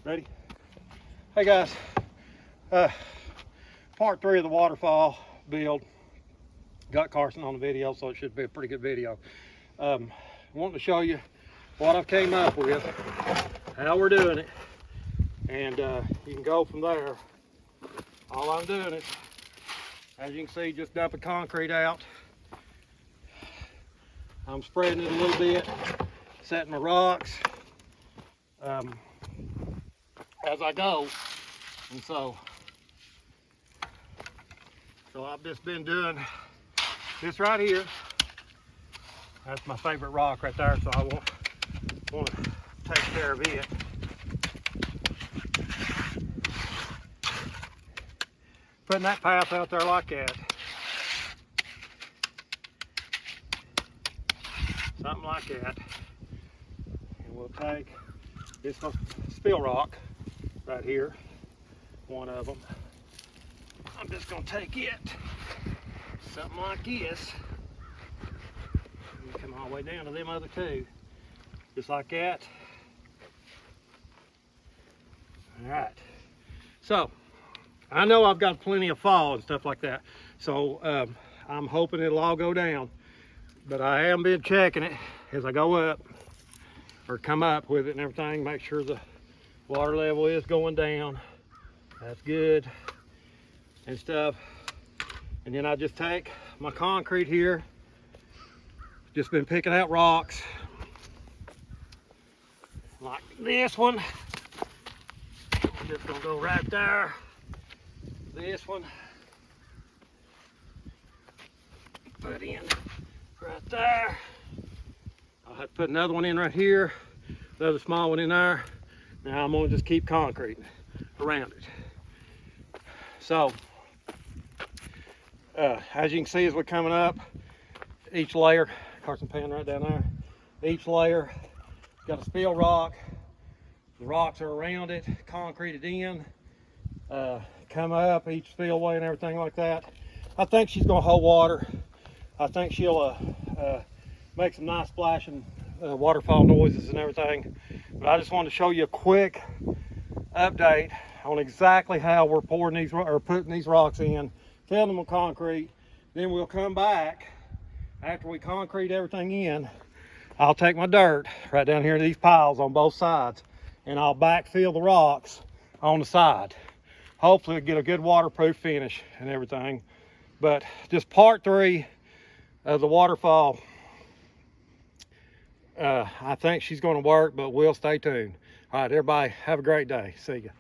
Ready? Hey guys, part 3 of the waterfall build. Got Carson on the video, so it should be a pretty good video. Wanting to show you what I've came up with, how we're doing it, and you can go from there. All I'm doing is, as you can see, just dumping concrete out. I'm spreading it a little bit, setting my rocks as I go, and so I've just been doing this right here. That's my favorite rock right there, so I want to take care of it. Putting that path out there like that. Something like that. And we'll take this spill rock right here, one of them. I'm just going to take it, something like this. Come all the way down to them other two, just like that. All right. So I know I've got plenty of fall and stuff like that, so I'm hoping it'll all go down. But I have been checking it as I go up or come up with it and everything, make sure the water level is going down. That's good and stuff. And then I just take my concrete here, just been picking out rocks like this one. I'm just gonna go right there. This one, put in right there. I'll have to put another one in right here, another small one in there. Now I'm gonna just keep concreting around it. So, as you can see as we're coming up, each layer, Carson pan right down there, each layer got a spill rock. The rocks are around it, concreted in, come up each spillway and everything like that. I think she's gonna hold water. I think she'll make some nice splashing waterfall noises and everything. But I just wanted to show you a quick update on exactly how we're pouring these or putting these rocks in, filling them with concrete. Then we'll come back after we concrete everything in. I'll take my dirt right down here to these piles on both sides, and I'll backfill the rocks on the side. Hopefully get a good waterproof finish and everything. But just part 3 of the waterfall, I think she's going to work, but we'll stay tuned. All right, everybody, have a great day. See ya.